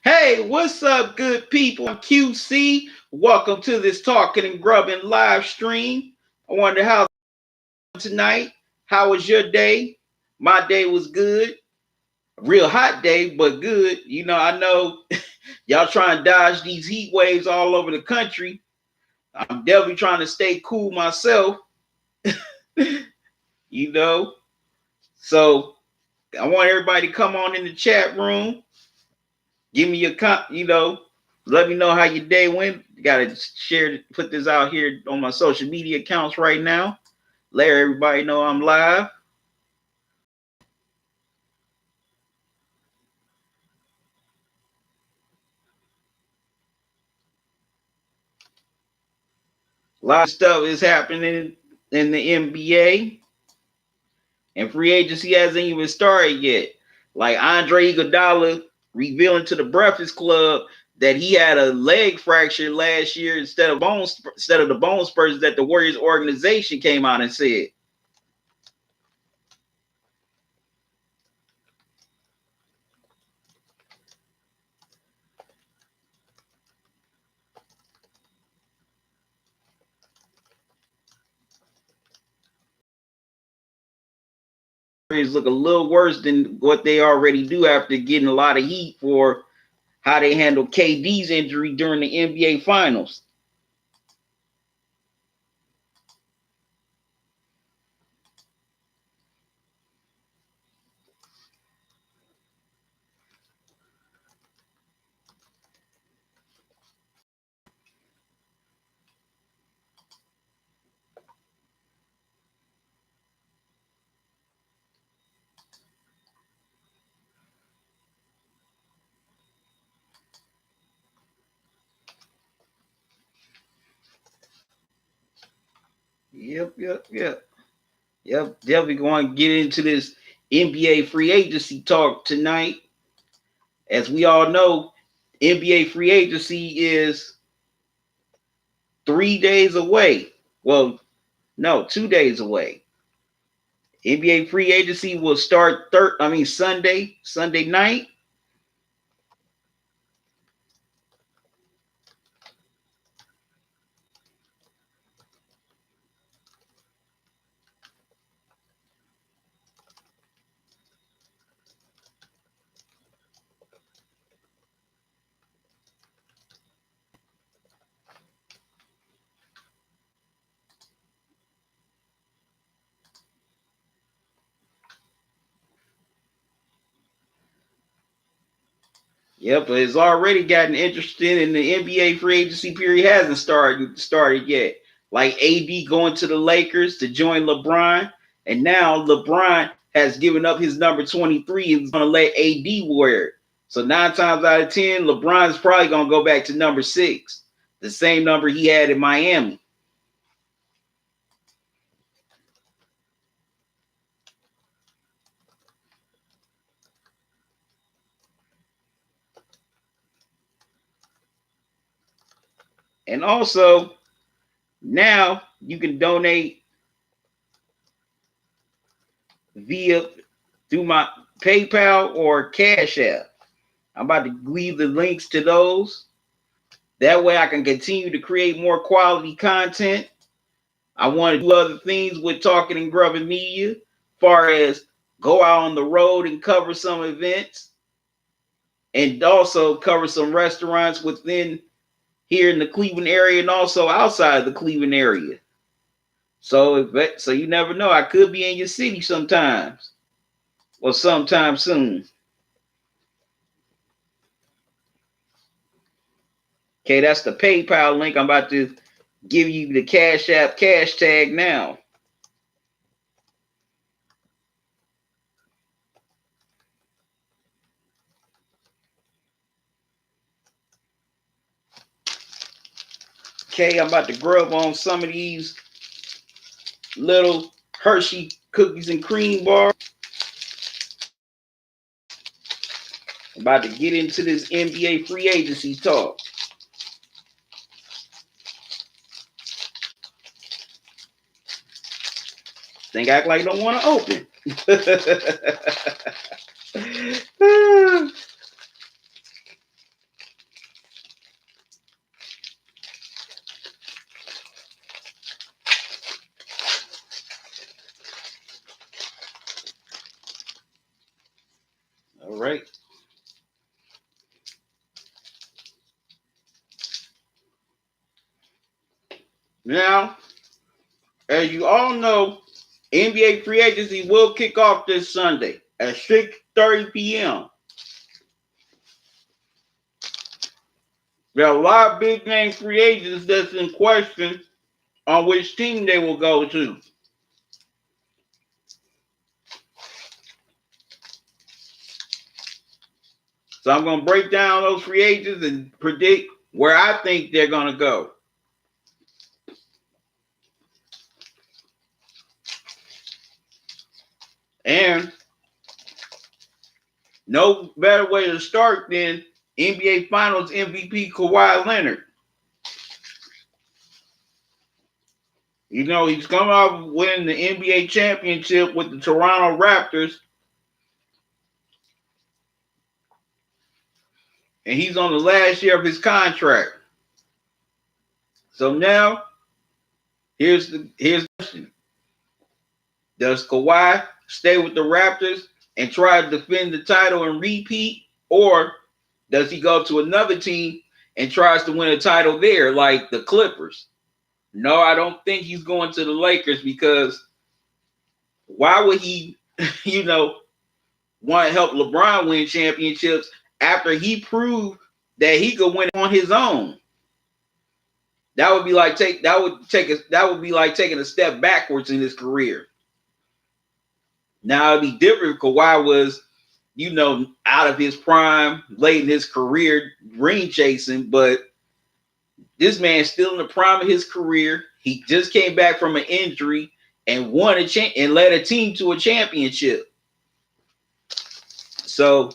Hey, what's up, good people? I'm QC. Welcome to this Talkin and Grubbin live stream. I wonder how tonight. How was your day? My day was good. A real hot day, but good. I know y'all trying to dodge these heat waves all over the country. I'm definitely trying to stay cool myself. you know. So I want everybody to come on in the chat room. Give me let me know how your day went. Gotta put this out here on my social media accounts right now. Let everybody know I'm live. A lot of stuff is happening in the NBA, and free agency hasn't even started yet. Like Andre Iguodala revealing to the Breakfast Club that he had a leg fracture last year instead of the bone spurs that the Warriors organization came out and said. Look a little worse than what they already do after getting a lot of heat for how they handled KD's injury during the NBA Finals. Yep. Definitely going to get into this NBA free agency talk tonight. As we all know, NBA free agency is 3 days away. Well, no, 2 days away. NBA free agency will start Sunday night. Yep, but it's already gotten interesting, and the NBA free agency period hasn't started yet. Like AD going to the Lakers to join LeBron, and now LeBron has given up his number 23 and is going to let AD wear it. So 9 times out of 10, LeBron's probably going to go back to number 6, the same number he had in Miami. And also, now you can donate via through my PayPal or Cash App. I'm about to leave the links to those. That way I can continue to create more quality content. I want to do other things with Talking and Grubbin Media, far as go out on the road and cover some events, and also cover some restaurants within here in the Cleveland area and also outside of the Cleveland area. So you never know. I could be in your city sometimes or sometime soon. Okay, that's the PayPal link. I'm about to give you the Cash App cash tag now. Okay, I'm about to grub on some of these little Hershey cookies and cream bars. I'm about to get into this NBA free agency talk. Think act like don't want to open. All right. Now, as you all know, NBA free agency will kick off this Sunday at 6:30 p.m. There are a lot of big name free agents that's in question on which team they will go to. So I'm going to break down those free agents and predict where I think they're going to go. And no better way to start than NBA Finals MVP Kawhi Leonard. You know, he's coming off winning the NBA championship with the Toronto Raptors. And he's on the last year of his contract. So now, here's the question. Does Kawhi stay with the Raptors and try to defend the title and repeat? Or does he go to another team and tries to win a title there like the Clippers? No, I don't think he's going to the Lakers, because why would he, want to help LeBron win championships after he proved that he could win on his own? That would be like taking a step backwards in his career. Now it'd be different if Kawhi was, out of his prime, late in his career, ring chasing, but this man's still in the prime of his career. He just came back from an injury and won and led a team to a championship. So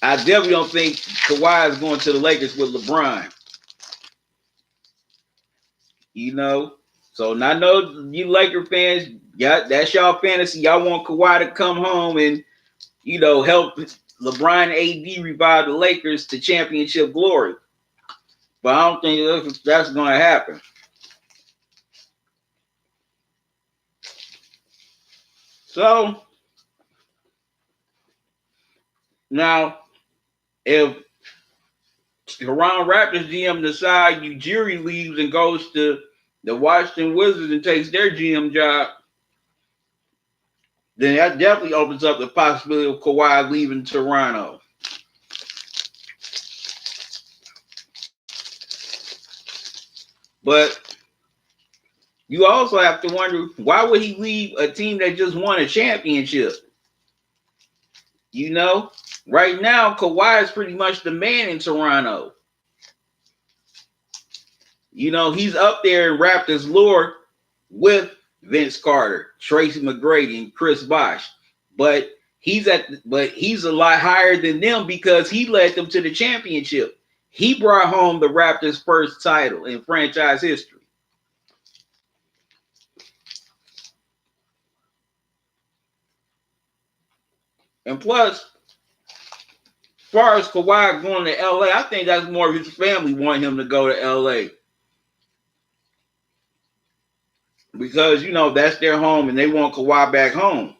I definitely don't think Kawhi is going to the Lakers with LeBron. So I know you Laker fans, that's y'all fantasy. Y'all want Kawhi to come home and, help LeBron and AD revive the Lakers to championship glory. But I don't think that's going to happen. So now, if Toronto Raptors GM decide Ujiri leaves and goes to the Washington Wizards and takes their GM job, then that definitely opens up the possibility of Kawhi leaving Toronto. But you also have to wonder, why would he leave a team that just won a championship? Right now, Kawhi is pretty much the man in Toronto. He's up there in Raptors lore with Vince Carter, Tracy McGrady, and Chris Bosh. But he's a lot higher than them because he led them to the championship. He brought home the Raptors' first title in franchise history. And plus, as far as Kawhi going to LA, I think that's more of his family wanting him to go to LA. Because, that's their home and they want Kawhi back home.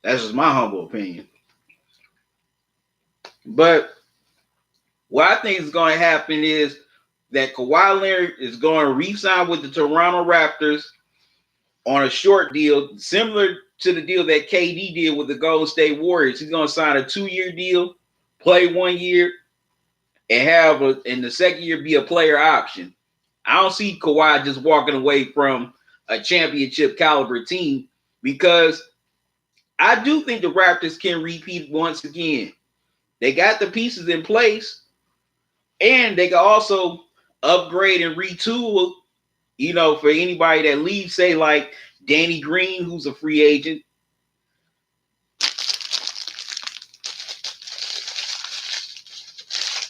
That's just my humble opinion. But what I think is going to happen is that Kawhi Leonard is going to re-sign with the Toronto Raptors on a short deal, similar to the deal that KD did with the Golden State Warriors. He's going to sign a 2-year deal, play 1 year, and have in the second year be a player option. I don't see Kawhi just walking away from a championship caliber team, because I do think the Raptors can repeat once again. They got the pieces in place, and they can also upgrade and retool, for anybody that leaves, say like Danny Green, who's a free agent.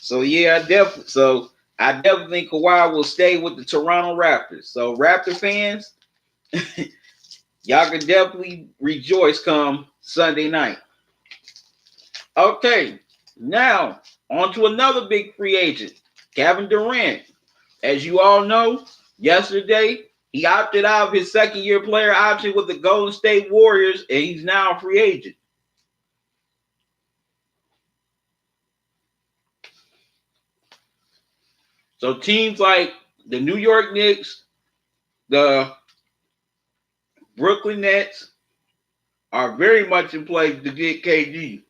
So yeah, I definitely think Kawhi will stay with the Toronto Raptors. So Raptor fans, y'all can definitely rejoice come Sunday night. Okay, now on to another big free agent, Kevin Durant. As you all know, yesterday He opted out of his second-year player option with the Golden State Warriors, and he's now a free agent. So teams like the New York Knicks, the Brooklyn Nets are very much in play to get KD.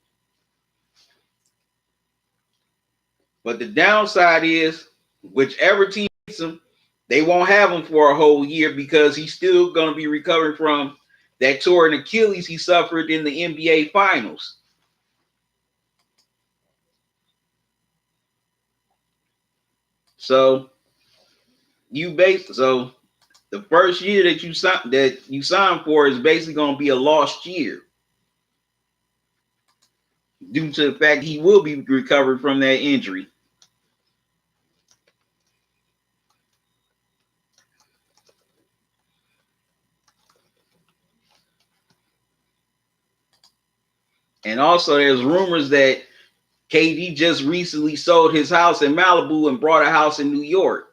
But the downside is, whichever team gets him, they won't have him for a whole year because he's still going to be recovering from that torn Achilles he suffered in the NBA Finals. So the first year that you sign for is basically going to be a lost year due to the fact he will be recovering from that injury. And also, there's rumors that KD just recently sold his house in Malibu and bought a house in New York.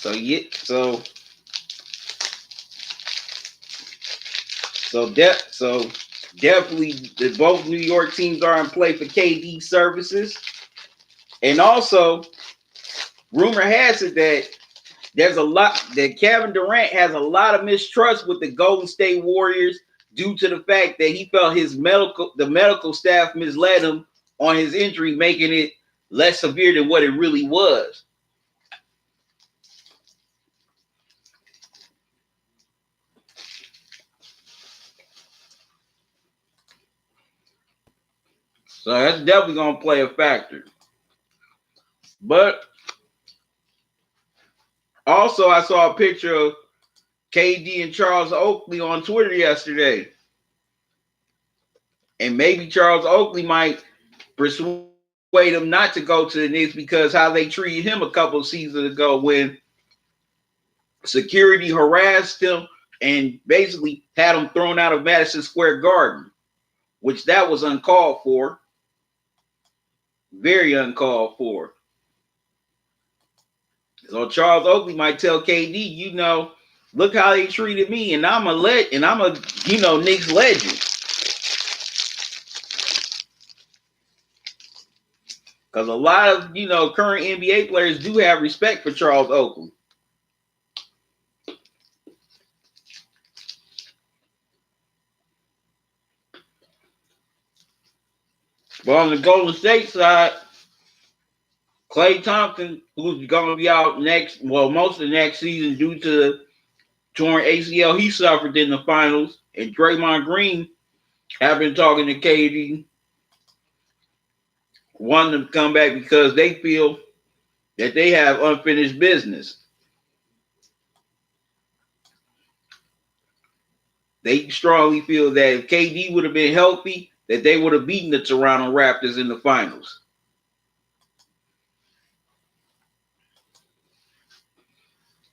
So definitely both New York teams are in play for KD services. And also, rumor has it that there's a lot that Kevin Durant has a lot of mistrust with the Golden State Warriors due to the fact that he felt the medical staff misled him on his injury, making it less severe than what it really was. So that's definitely going to play a factor. But also, I saw a picture of KD and Charles Oakley on Twitter yesterday. And maybe Charles Oakley might persuade him not to go to the Knicks because how they treated him a couple of seasons ago when security harassed him and basically had him thrown out of Madison Square Garden, which that was uncalled for. Very uncalled for. So Charles Oakley might tell KD, look how they treated me, and I'm a Knicks legend. Because a lot of current NBA players do have respect for Charles Oakley. But on the Golden State side, Klay Thompson, who's going to be out most of the next season due to the torn ACL he suffered in the finals, and Draymond Green have been talking to KD, wanting them to come back because they feel that they have unfinished business. They strongly feel that if KD would have been healthy, that they would have beaten the Toronto Raptors in the finals.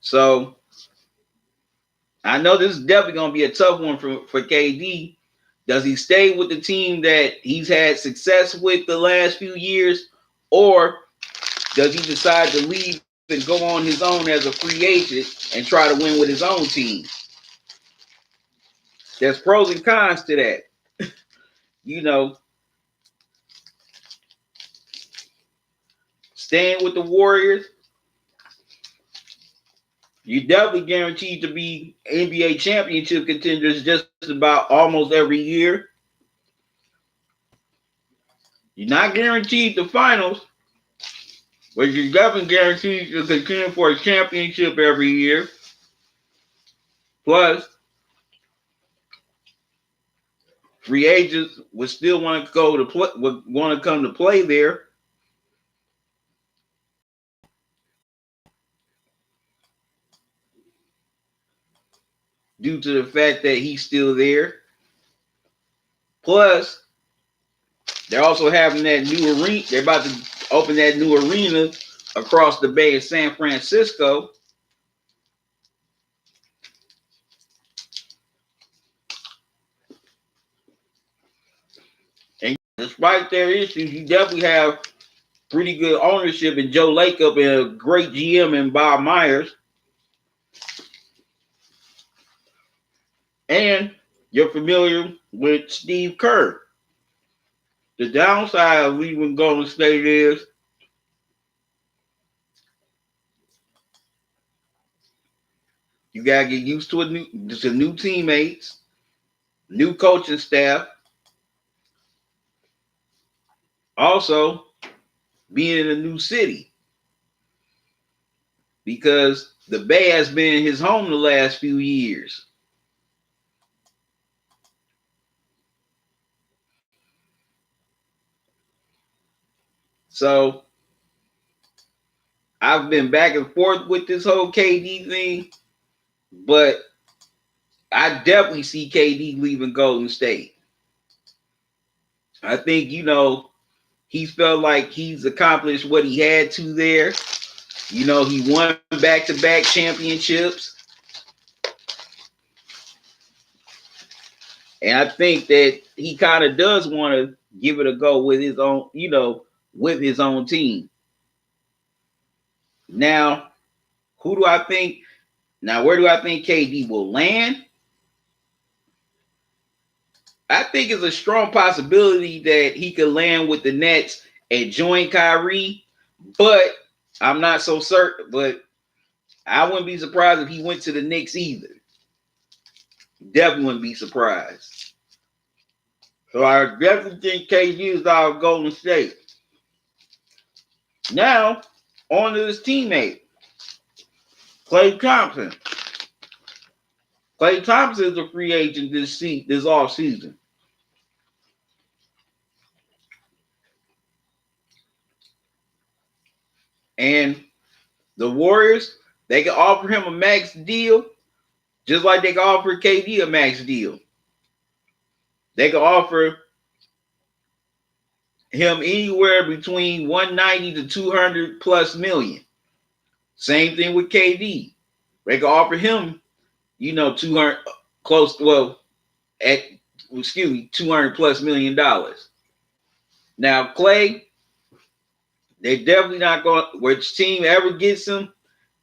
So I know this is definitely going to be a tough one for KD. Does he stay with the team that he's had success with the last few years, or does he decide to leave and go on his own as a free agent and try to win with his own team? There's pros and cons to that. Staying with the Warriors, you're definitely guaranteed to be NBA championship contenders just about almost every year. You're not guaranteed the finals, but you're definitely guaranteed to contend for a championship every year. Plus, free agents would still want to come to play there. Due to the fact that he's still there. Plus, They're also having that new arena. They're about to open that new arena across the bay in San Francisco. And despite their issues, you definitely have pretty good ownership in Joe Lacob and a great GM in Bob Myers. And you're familiar with Steve Kerr. The downside of leaving Golden State is you gotta get used to new teammates, new coaching staff. Also, being in a new city because the Bay has been his home the last few years. So I've been back and forth with this whole KD thing, but I definitely see KD leaving Golden State. I think, he felt like he's accomplished what he had to there. He won back-to-back championships. And I think that he kind of does want to give it a go with his own, with his own team. Now, who do I think? Now, where do I think KD will land? I think it's a strong possibility that he could land with the Nets and join Kyrie, but I'm not so certain. But I wouldn't be surprised if he went to the Knicks either. Definitely wouldn't be surprised. So I definitely think KD is out of Golden State. Now, on to his teammate, Klay Thompson. Klay Thompson is a free agent this offseason. And the Warriors, they can offer him a max deal, just like they can offer KD a max deal. They can offer him anywhere between 190 to 200 plus million. Same thing with KD. They can offer him, 200 $200 plus million. Now, Klay, they're definitely not going, which team ever gets him,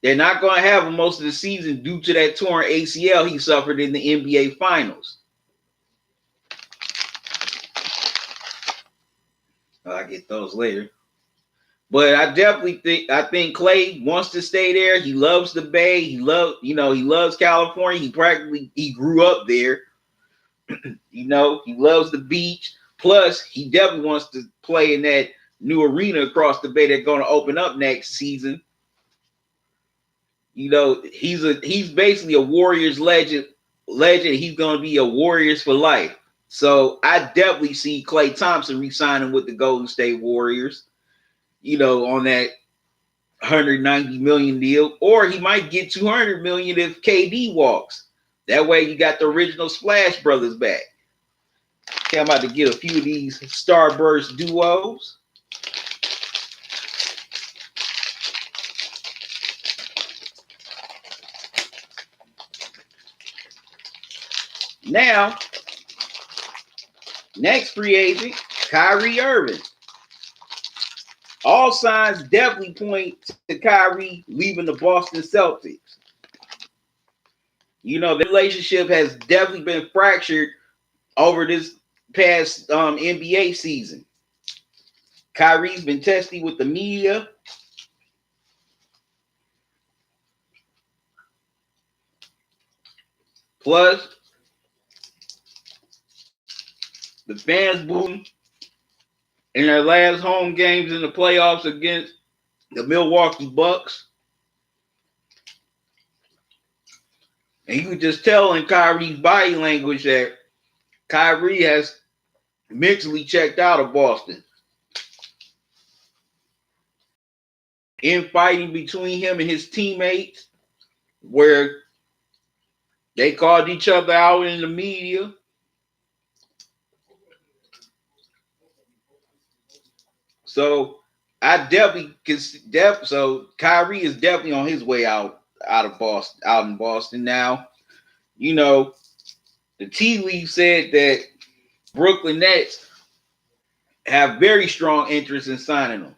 they're not going to have him most of the season due to that torn ACL he suffered in the NBA Finals. I'll get those later. But I definitely think Klay wants to stay there. He loves the Bay. He loves California. He grew up there. He loves the beach. Plus, he definitely wants to play in that new arena across the Bay that's going to open up next season. He's basically a Warriors legend. He's going to be a Warriors for life. So I definitely see Klay Thompson re-signing with the Golden State Warriors, on that 190 million deal, or he might get 200 million if KD walks. That way you got the original Splash Brothers back. Okay, I'm about to get a few of these Starburst duos. Now, next free agent, Kyrie Irving. All signs definitely point to Kyrie leaving the Boston Celtics. The relationship has definitely been fractured over this past NBA season. Kyrie's been testy with the media. Plus, the fans booing in their last home games in the playoffs against the Milwaukee Bucks. And you could just tell in Kyrie's body language that Kyrie has mentally checked out of Boston. Infighting between him and his teammates, where they called each other out in the media. So I definitely can. So Kyrie is definitely on his way out of Boston, out in Boston now. You know, the tea leaf said that Brooklyn Nets have very strong interest in signing him.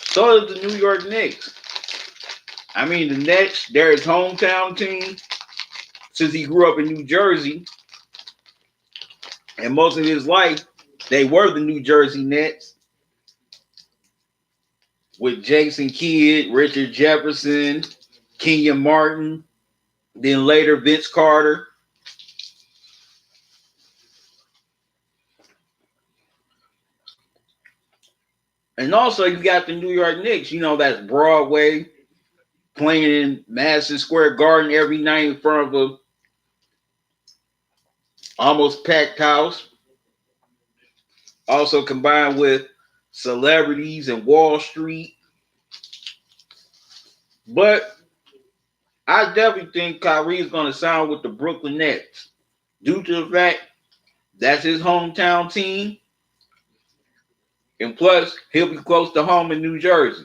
So does the New York Knicks. I mean, the Nets, they're his hometown team since he grew up in New Jersey. And most of his life, they were the New Jersey Nets with Jason Kidd, Richard Jefferson, Kenyon Martin, then later Vince Carter. And also, you got the New York Knicks. You know, that's Broadway, playing in Madison Square Garden every night in front of a almost packed house. Also combined with celebrities and Wall Street. But I definitely think Kyrie is going to sign with the Brooklyn Nets due to the fact that's his hometown team. And plus, he'll be close to home in New Jersey.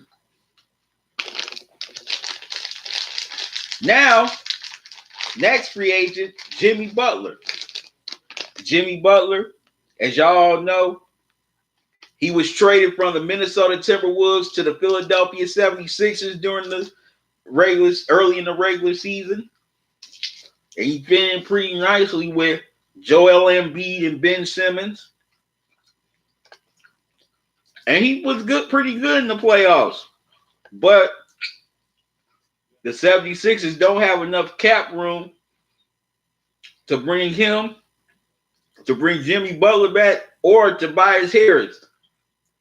Now, next free agent, Jimmy Butler. Jimmy Butler, as y'all know, he was traded from the Minnesota Timberwolves to the Philadelphia 76ers during the early in the regular season. And he fit in pretty nicely with Joel Embiid and Ben Simmons. And he was pretty good in the playoffs. But the 76ers don't have enough cap room to bring Jimmy Butler back, or Tobias Harris,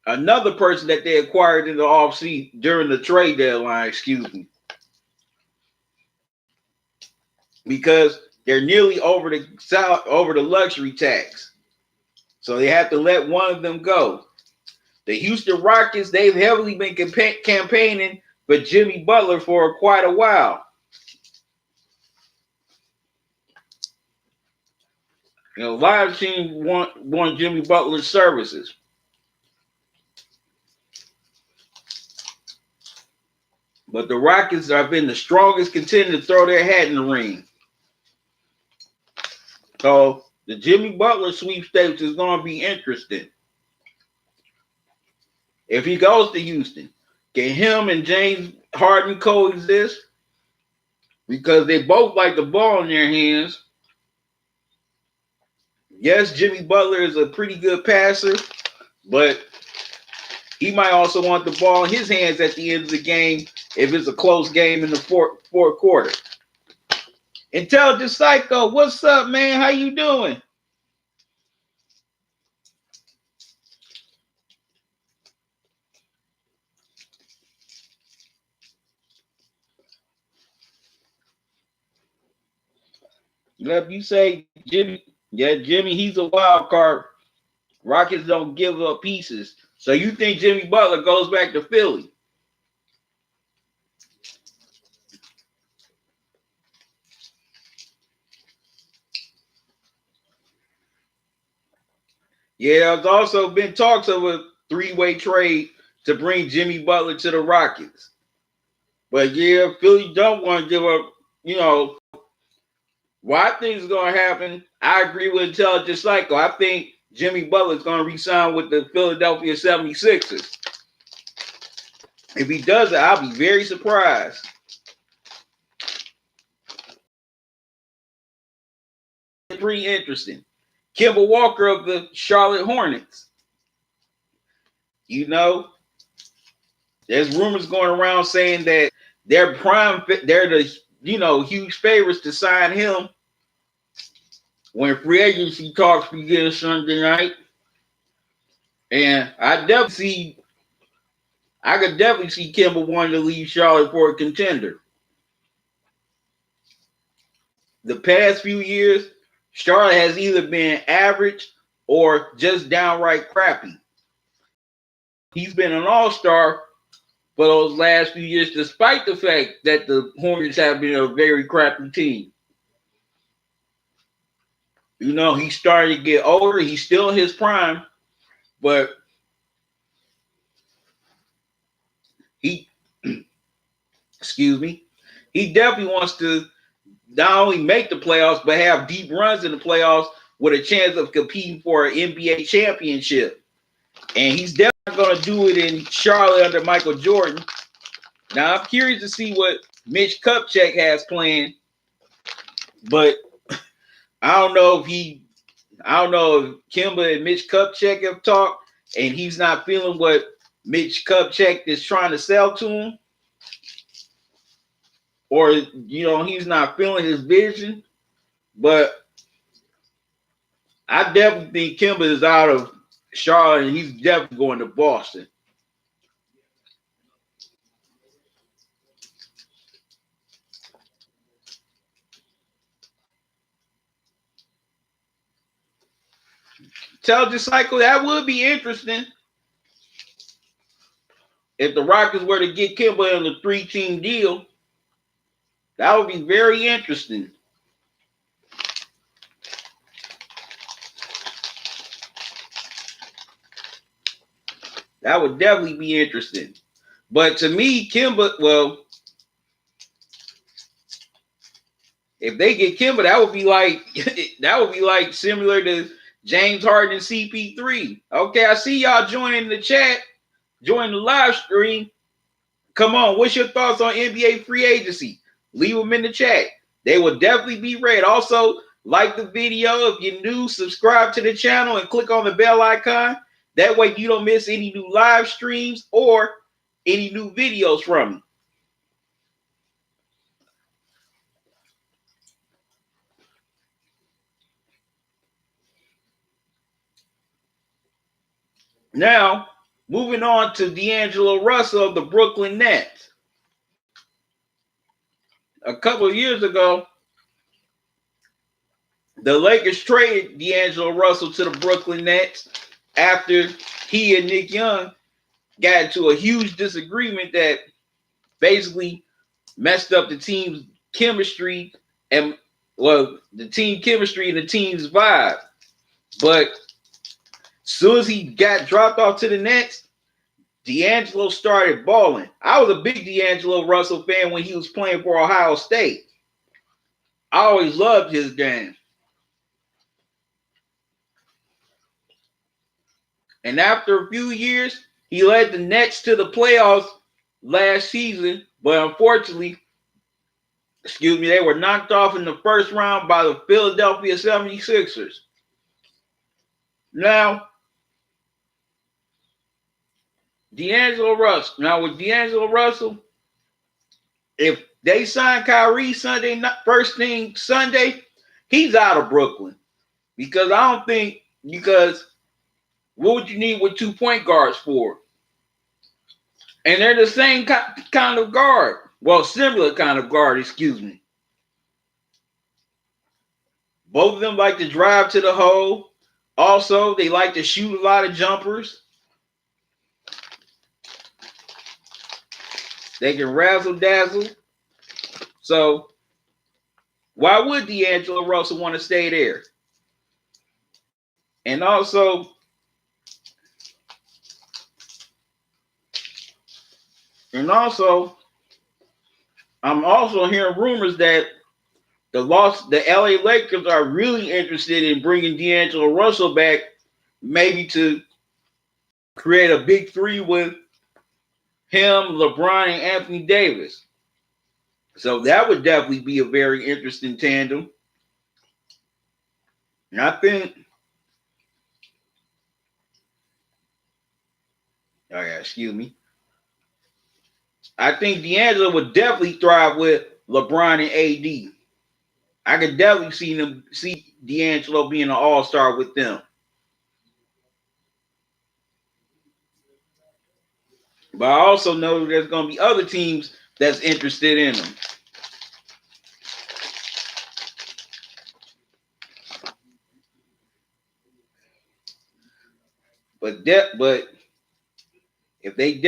another person that they acquired in the offseason during the trade deadline, because they're nearly over the luxury tax. So they have to let one of them go. The Houston Rockets, they've heavily been campaigning for Jimmy Butler for quite a while. You know, a lot of teams want Jimmy Butler's services. But the Rockets have been the strongest contender to throw their hat in the ring. So the Jimmy Butler sweepstakes is going to be interesting. If he goes to Houston, can him and James Harden coexist? Because they both like the ball in their hands. Yes, Jimmy Butler is a pretty good passer, but he might also want the ball in his hands at the end of the game if it's a close game in the fourth quarter. Intelligent Psycho, what's up, man? How you doing? Yep, you say Jimmy. Yeah, Jimmy, he's a wild card. Rockets don't give up pieces. So you think Jimmy Butler goes back to Philly? Yeah, there's also been talks of a three-way trade to bring Jimmy Butler to the Rockets. But yeah, Philly don't want to give up, what I think is going to happen. I agree with Intelligent Psycho. I think Jimmy Butler is going to re-sign with the Philadelphia 76ers. If he does it, I'll be very surprised. Pretty interesting. Kemba Walker of the Charlotte Hornets. There's rumors going around saying that they're the huge favorites to sign him when free agency talks begin Sunday night. And I could definitely see Kemba wanting to leave Charlotte for a contender. The past few years, Charlotte has either been average or just downright crappy. He's been an all-star for those last few years, despite the fact that the Hornets have been a very crappy team. He's starting to get older. He's still in his prime, but he, excuse me, he definitely wants to not only make the playoffs, but have deep runs in the playoffs with a chance of competing for an NBA championship. And he's definitely going to do it in Charlotte under Michael Jordan. Now, I'm curious to see what Mitch Kupchak has planned, but I don't know if Kimba and Mitch Kupchak have talked and he's not feeling what Mitch Kupchak is trying to sell to him, or he's not feeling his vision. But I definitely think Kimba is out of Charlotte and he's definitely going to Boston. Intelligence cycle, that would be interesting. If the Rockets were to get Kimba in a 3-team deal, that would be very interesting. That would definitely be interesting. But to me, Kimba, well, if they get Kimba, that would be like similar to James Harden and CP3. Okay, I see y'all joining the chat, join the live stream. Come on, what's your thoughts on NBA free agency? Leave them in the chat. They will definitely be read. Also, like the video. If you're new, subscribe to the channel and click on the bell icon. That way you don't miss any new live streams or any new videos from me. Now, moving on to D'Angelo Russell of the Brooklyn Nets. A couple of years ago, the Lakers traded D'Angelo Russell to the Brooklyn Nets after he and Nick Young got into a huge disagreement that basically messed up the team's chemistry and the team chemistry and the team's vibe. But as soon as he got dropped off to the Nets, D'Angelo started balling. I was a big D'Angelo Russell fan when he was playing for Ohio State. I always loved his game. And after a few years, he led the Nets to the playoffs last season, but unfortunately, they were knocked off in the first round by the Philadelphia 76ers. Now, with D'Angelo Russell, if they sign Kyrie first thing Sunday, he's out of Brooklyn. Because what would you need with 2 point guards for? And they're the same kind of guard. Well, similar kind of guard, excuse me. Both of them like to drive to the hole. Also, they like to shoot a lot of jumpers. They can razzle dazzle. So, why would D'Angelo Russell want to stay there? And also, I'm also hearing rumors that the LA Lakers are really interested in bringing D'Angelo Russell back, maybe to create a big three with him, LeBron, and Anthony Davis. So that would definitely be a very interesting tandem. And I think, I think D'Angelo would definitely thrive with LeBron and AD. I could definitely see D'Angelo being an all-star with them. But I also know there's going to be other teams that's interested in him. But if the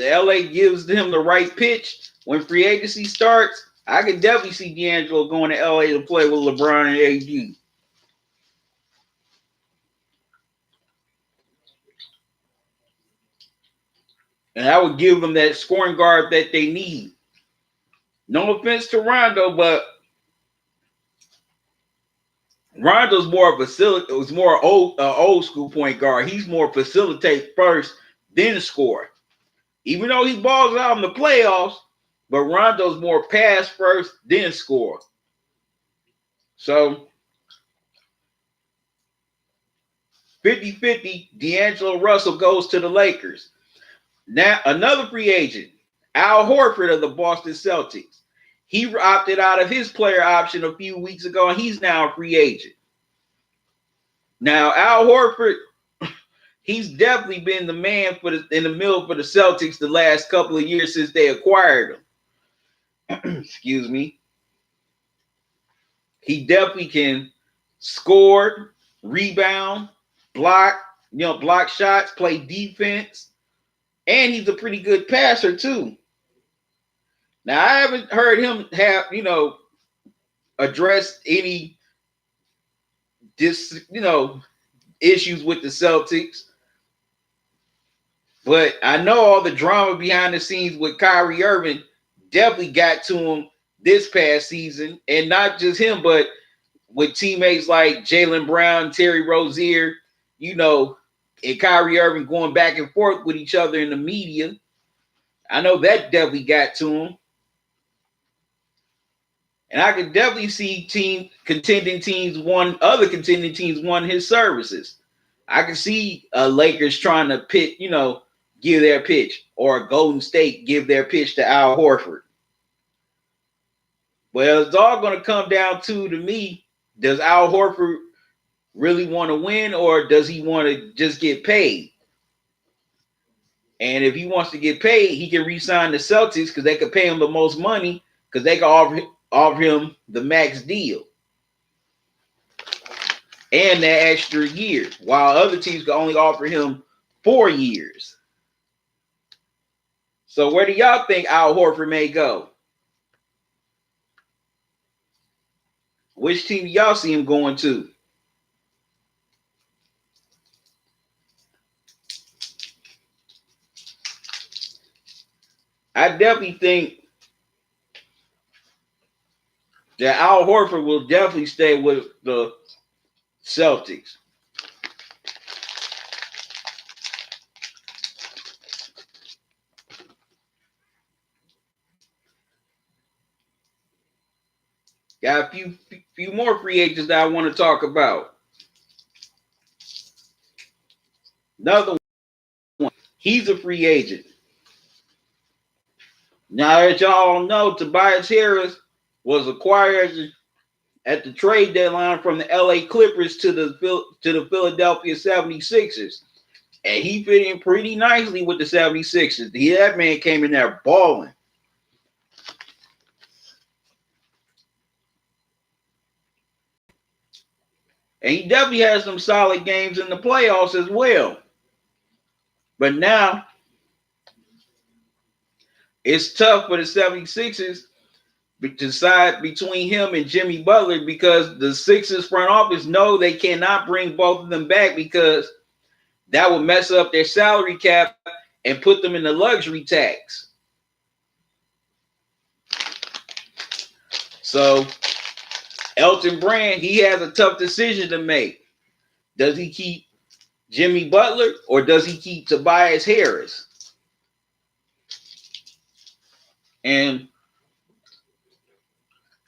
LA gives him the right pitch when free agency starts, I could definitely see D'Angelo going to LA to play with LeBron and AD. And I would give them that scoring guard that they need. No offense to Rondo, but Rondo's more of a was more old school point guard. He's more facilitate first, then score. Even though he balls out in the playoffs, but Rondo's more pass first, then score. So 50-50, D'Angelo Russell goes to the Lakers. Now, another free agent, Al Horford of the Boston Celtics. He opted out of his player option a few weeks ago, and he's now a free agent. Now, Al Horford, he's definitely been the man in the middle for the Celtics the last couple of years since they acquired him. Excuse me. He definitely can score, rebound, block shots, play defense, and he's a pretty good passer too. Now, I haven't heard him have, address any issues with the Celtics. But I know all the drama behind the scenes with Kyrie Irving definitely got to him this past season. And not just him, but with teammates like Jaylen Brown, Terry Rozier, and Kyrie Irving going back and forth with each other in the media. I know that definitely got to him. And I could definitely see other contending teams won his services. I could see Lakers trying to give their pitch, or Golden State give their pitch to Al Horford. Well, it's all going to come down to me, does Al Horford really want to win, or does he want to just get paid? And if he wants to get paid, he can re-sign the Celtics because they could pay him the most money because they can offer him the max deal and that extra year, while other teams can only offer him 4 years. So where do y'all think Al Horford may go? Which team do y'all see him going to? I definitely think that Al Horford will definitely stay with the Celtics. Got a few more free agents that I want to talk about. Another one, he's a free agent. Now, as y'all know, Tobias Harris was acquired at the trade deadline from the LA Clippers to the Philadelphia 76ers. And he fit in pretty nicely with the 76ers. That man came in there balling. And he definitely has some solid games in the playoffs as well. But now, it's tough for the 76ers to decide between him and Jimmy Butler, because the Sixers front office know they cannot bring both of them back because that would mess up their salary cap and put them in the luxury tax. So Elton Brand, he has a tough decision to make. Does he keep Jimmy Butler or does he keep Tobias Harris? And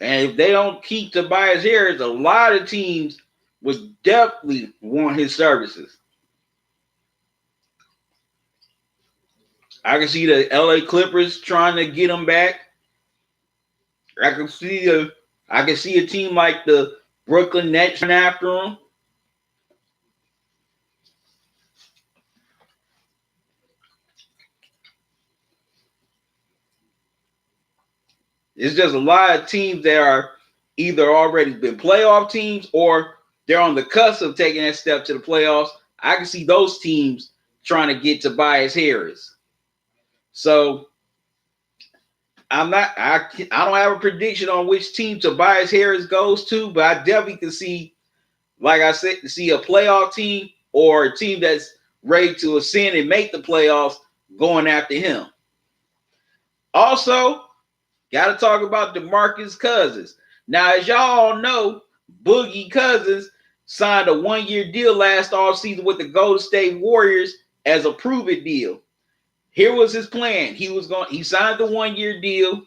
if they don't keep Tobias Harris, a lot of teams would definitely want his services. I can see the LA Clippers trying to get him back. I can see a team like the Brooklyn Nets after him. It's just a lot of teams that are either already been playoff teams or they're on the cusp of taking that step to the playoffs. I can see those teams trying to get Tobias Harris. So I don't have a prediction on which team Tobias Harris goes to, but I definitely can see, like I said, see a playoff team or a team that's ready to ascend and make the playoffs going after him. Also, got to talk about DeMarcus Cousins. Now, as y'all all know, Boogie Cousins signed a 1-year deal last offseason with the Golden State Warriors as a prove-it deal. Here was his plan. He signed the 1-year deal,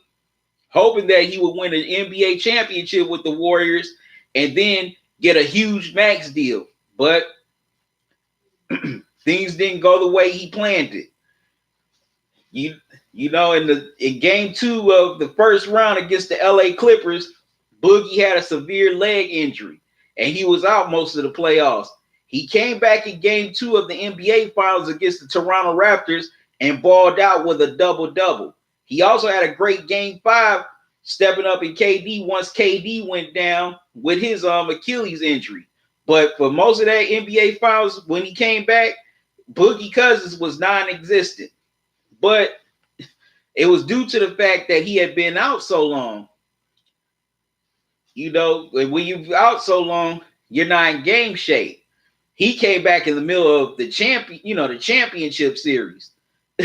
hoping that he would win an NBA championship with the Warriors and then get a huge max deal. But things didn't go the way he planned it. You know, in game 2 of the first round against the LA Clippers, Boogie had a severe leg injury and he was out most of the playoffs. He came back in game 2 of the NBA Finals against the Toronto Raptors and balled out with a double-double. He also had a great game 5 stepping up in KD once KD went down with his Achilles injury. But for most of that NBA Finals, when he came back, Boogie Cousins was non-existent. But it was due to the fact that he had been out so long. You know, when you're out so long, you're not in game shape. He came back in the middle of the championship series.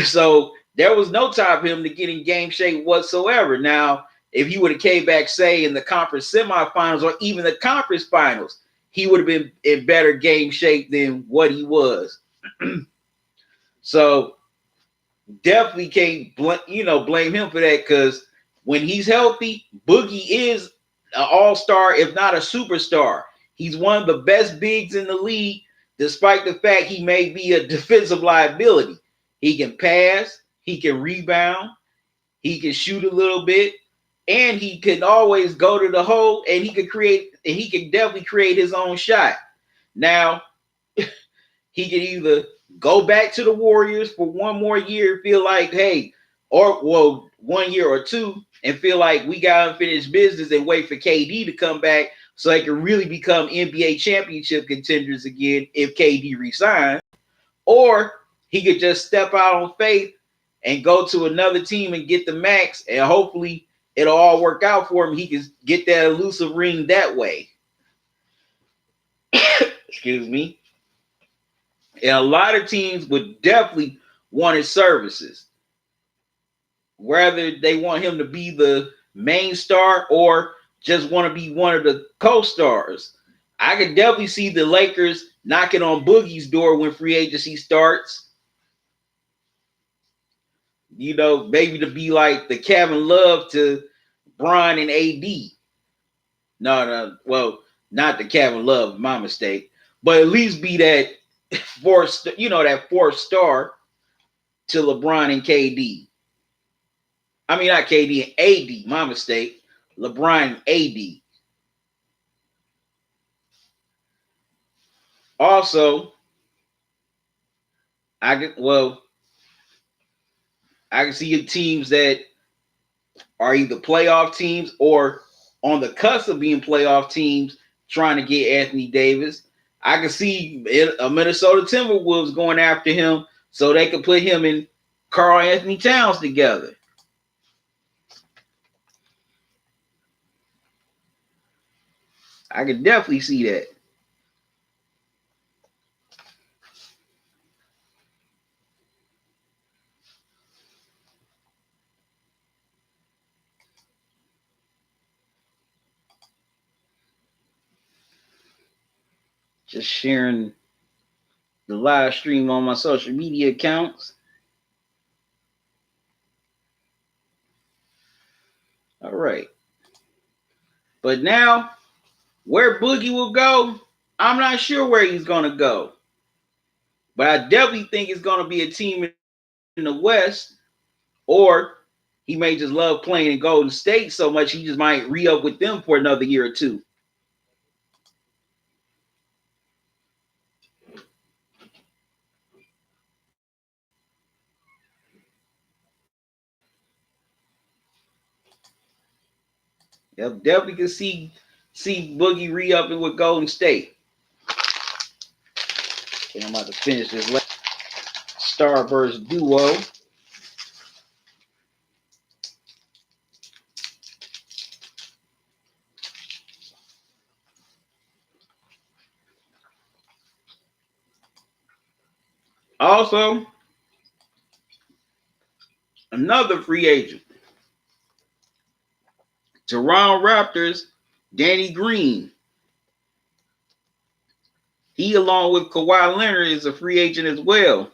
So there was no time for him to get in game shape whatsoever. Now, if he would have came back, say, in the conference semifinals or even the conference finals, he would have been in better game shape than what he was. So definitely can't blame him for that, because when he's healthy, Boogie is an all-star, if not a superstar. He's one of the best bigs in the league, despite the fact he may be a defensive liability. He can pass, he can rebound, he can shoot a little bit, and he can always go to the hole, and he can definitely create his own shot. Now, he can either go back to the Warriors for one more year, feel like, hey, or 1 year or 2, and feel like we got unfinished business and wait for KD to come back so they can really become NBA championship contenders again if KD resigns. Or he could just step out on faith and go to another team and get the max, and hopefully it'll all work out for him. He can get that elusive ring that way. Excuse me. And a lot of teams would definitely want his services, whether they want him to be the main star or just want to be one of the co-stars. I could definitely see the Lakers knocking on Boogie's door when free agency starts. You know, maybe to be like the Kevin Love to Bron and AD. No, well, not the Kevin Love, my mistake. But at least be that fourth star to LeBron and KD. I mean, not KD and AD, my mistake. LeBron and AD. Also, I can see teams that are either playoff teams or on the cusp of being playoff teams trying to get Anthony Davis. I can see a Minnesota Timberwolves going after him so they could put him and Karl Anthony Towns together. I could definitely see that. Just sharing the live stream on my social media accounts. All right. But now, where Boogie will go, I'm not sure where he's going to go. But I definitely think it's going to be a team in the West, or he may just love playing in Golden State so much he just might re-up with them for another year or two. Yep, definitely can see Boogie re-upping with Golden State. And I'm about to finish this Starburst duo. Also, Another free agent, Toronto Raptors, Danny Green. He, along with Kawhi Leonard, is a free agent as well.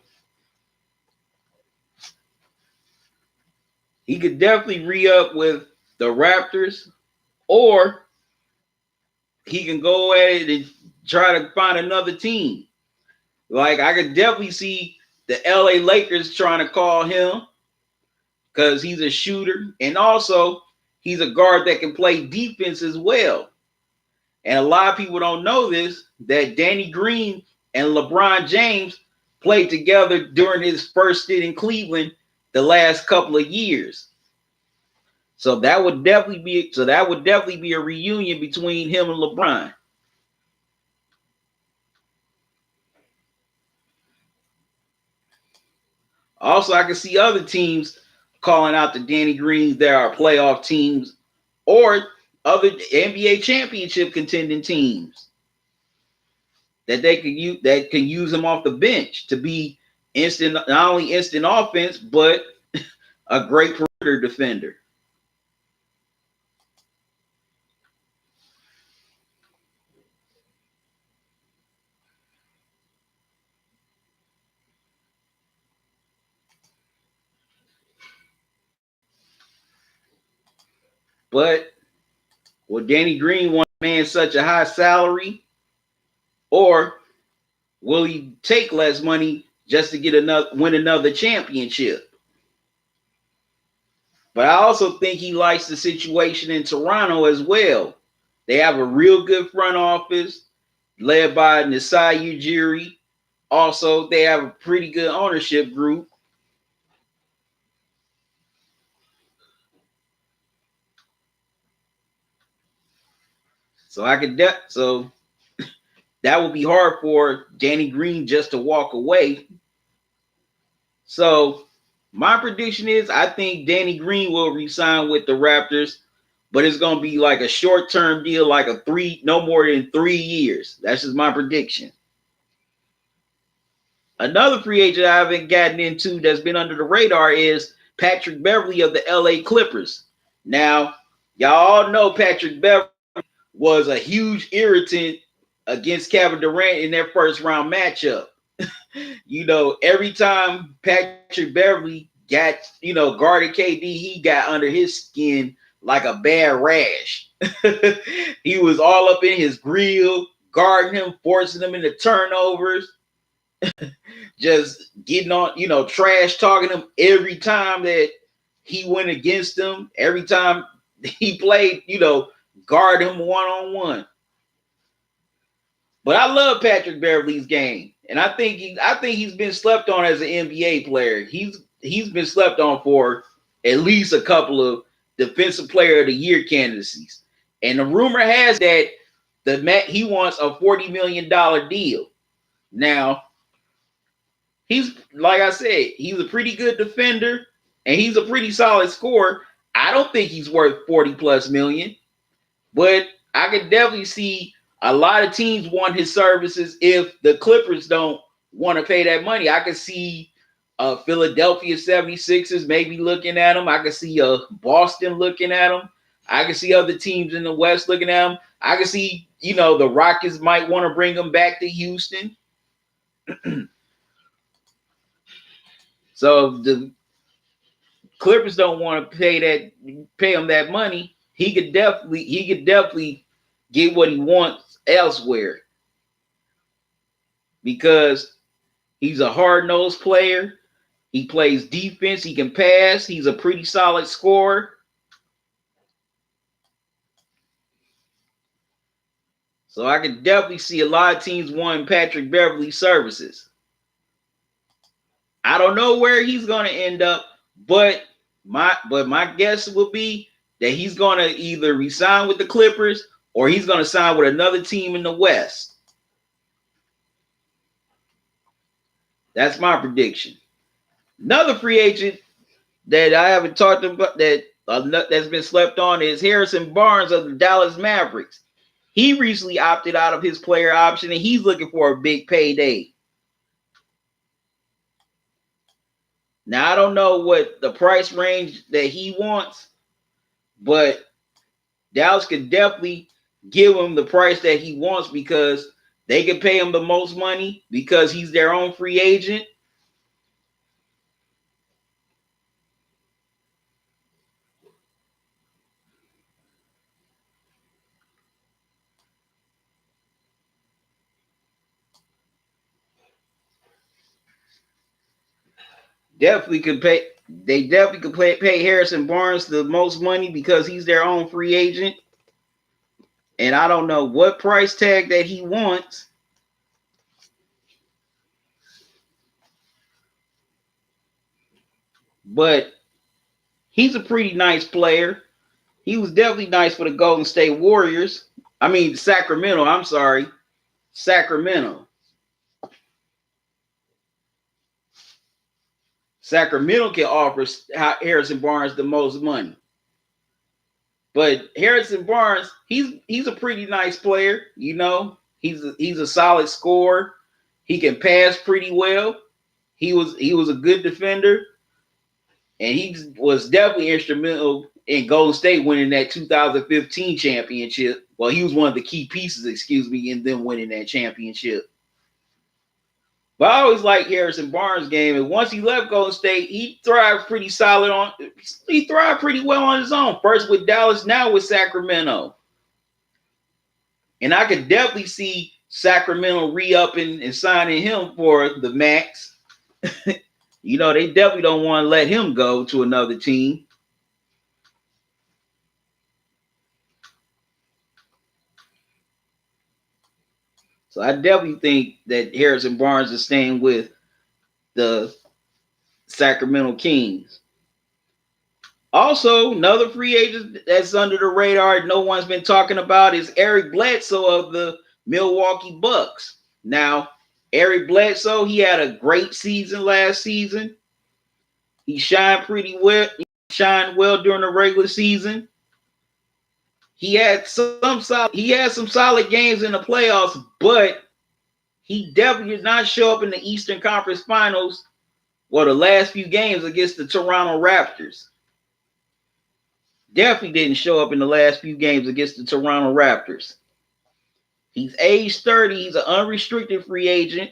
He could definitely re-up with the Raptors, or he can go at it and try to find another team. Like, I could definitely see the LA Lakers trying to call him because he's a shooter, and also he's a guard that can play defense as well. And a lot of people don't know this, that Danny Green and LeBron James played together during his first stint in Cleveland the last couple of years. So that would definitely be a reunion between him and LeBron. Also, I can see other teams calling out the Danny Greens that are playoff teams or other NBA championship contending teams that they can use him off the bench to be instant, not only instant offense, but a great perimeter defender. But will Danny Green want to demand such a high salary, or will he take less money just to win another championship? But I also think he likes the situation in Toronto as well. They have a real good front office led by Masai Ujiri. Also, they have a pretty good ownership group. So that would be hard for Danny Green just to walk away. So my prediction is I think Danny Green will resign with the Raptors, but it's going to be like a short-term deal, like no more than 3 years. That's just my prediction. Another free agent I haven't gotten into that's been under the radar is Patrick Beverley of the LA Clippers. Now, y'all all know Patrick Beverley was a huge irritant against Kevin Durant in their first round matchup. Every time Patrick Beverley got, guarded KD, he got under his skin like a bad rash. He was all up in his grill, guarding him, forcing him into turnovers, just getting on, trash talking him every time that he went against him, every time he played, guard him one-on-one. But I love Patrick Beverley's game, and I think he's been slept on as an NBA player. He's been slept on for at least a couple of Defensive Player of the Year candidacies. And the rumor has that he wants a $40 million deal. Now, he's, like I said, he's a pretty good defender, and he's a pretty solid scorer. I don't think he's worth 40 plus million, but I could definitely see a lot of teams want his services if the Clippers don't want to pay that money. I could see Philadelphia 76ers maybe looking at him. I could see Boston looking at him. I could see other teams in the West looking at him. I could see, the Rockets might want to bring him back to Houston. So if the Clippers don't want to pay him that money, he could definitely get what he wants elsewhere, because he's a hard-nosed player. He plays defense. He can pass. He's a pretty solid scorer. So I could definitely see a lot of teams wanting Patrick Beverley's services. I don't know where he's going to end up, but my guess would be that he's going to either resign with the Clippers or he's going to sign with another team in the West. That's my prediction. Another free agent that I haven't talked about that's been slept on is Harrison Barnes of the Dallas Mavericks. He recently opted out of his player option, and he's looking for a big payday. Now I don't know what the price range that he wants, but Dallas could definitely give him the price that he wants because they can pay him the most money because he's their own free agent. Definitely could pay. They definitely could pay Harrison Barnes the most money because he's their own free agent. And I don't know what price tag that he wants, but he's a pretty nice player. He was definitely nice for the Golden State Warriors. I mean, Sacramento. I'm sorry, Sacramento. Sacramento can offer Harrison Barnes the most money. But Harrison Barnes, he's a pretty nice player. You know, he's a solid scorer. He can pass pretty well. He was a good defender, and he was definitely instrumental in Golden State winning that 2015 championship. Well, he was one of the key pieces, excuse me, in them winning that championship. But I always liked Harrison Barnes' game, and once he left Golden State, he thrived pretty solid on. He thrived pretty well on his own. First with Dallas, now with Sacramento, and I could definitely see Sacramento re-upping and signing him for the max. You know, they definitely don't want to let him go to another team. So I definitely think that Harrison Barnes is staying with the Sacramento Kings. Also, another free agent that's under the radar, no one's been talking about, is Eric Bledsoe of the Milwaukee Bucks. Now, Eric Bledsoe, he had a great season last season. He shined pretty well. He shined well during the regular season. He had some solid games in the playoffs, but he definitely did not show up in the Eastern Conference Finals. Well, the last few games against the Toronto Raptors. Definitely didn't show up in the last few games against the Toronto Raptors. He's age 30. He's an unrestricted free agent.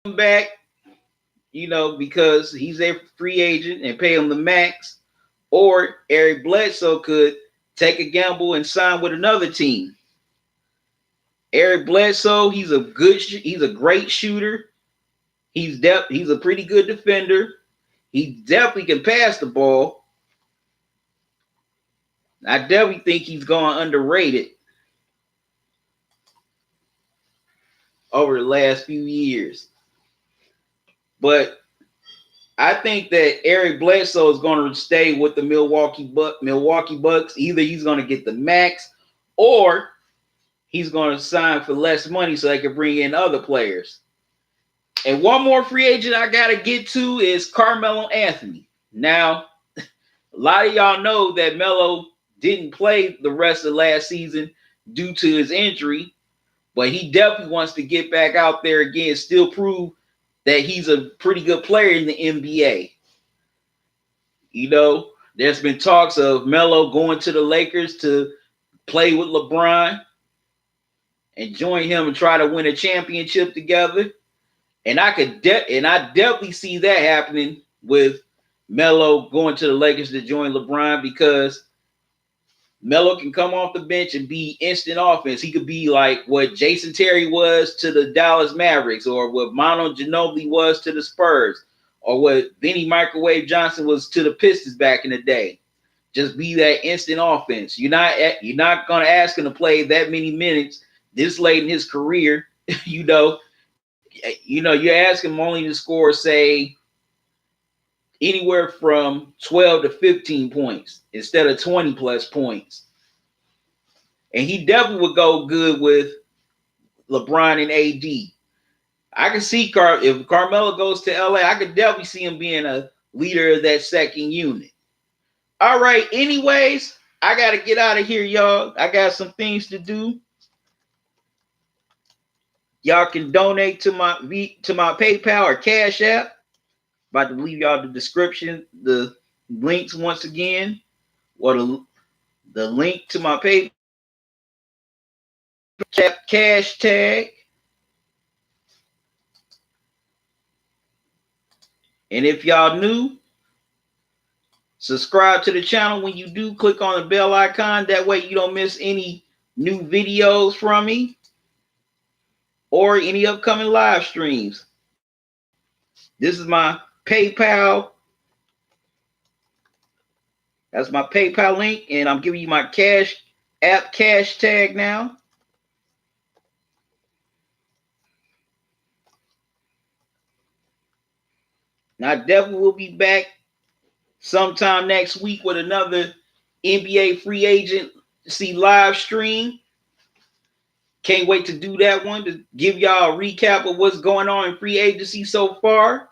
Come back, you know, because he's a free agent and pay him the max. Or Eric Bledsoe could take a gamble and sign with another team. Eric Bledsoe, he's a great shooter. He's a pretty good defender. He definitely can pass the ball. I definitely think he's gone underrated over the last few years. But I think that Eric Bledsoe is going to stay with the Milwaukee Bucks. Either he's going to get the max or he's going to sign for less money so they can bring in other players. And one more free agent I got to get to is Carmelo Anthony. Now, a lot of y'all know that Melo didn't play the rest of last season due to his injury, but he definitely wants to get back out there again, still prove that he's a pretty good player in the NBA. You know, there's been talks of Melo going to the Lakers to play with LeBron and join him and try to win a championship together. And I definitely see that happening with Melo going to the Lakers to join LeBron because Melo can come off the bench and be instant offense. He could be like what Jason Terry was to the Dallas Mavericks, or what Manu Ginobili was to the Spurs, or what Benny Microwave Johnson was to the Pistons back in the day. Just be that instant offense. You're not gonna ask him to play that many minutes this late in his career. you know, you ask him only to score, say, anywhere from 12 to 15 points instead of 20 plus points. And he definitely would go good with LeBron and AD. I can see if Carmelo goes to LA, I could definitely see him being a leader of that second unit. All right, anyways, I got to get out of here, y'all. I got some things to do. Y'all can donate to my PayPal or Cash App. About to leave y'all the description, the links once again, or the link to my PayPal cash tag. And if y'all new, subscribe to the channel. When you do, click on the bell icon. That way you don't miss any new videos from me or any upcoming live streams. This is my PayPal. That's my PayPal link, and I'm giving you my cash app cash tag now. Now, I definitely will be back sometime next week with another NBA free agency live stream. Can't wait to do that one to give y'all a recap of what's going on in free agency so far.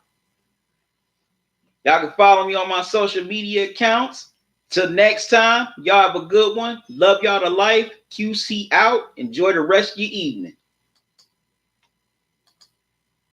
Y'all can follow me on my social media accounts. Till next time, y'all have a good one. Love y'all to life. QC out. Enjoy the rest of your evening.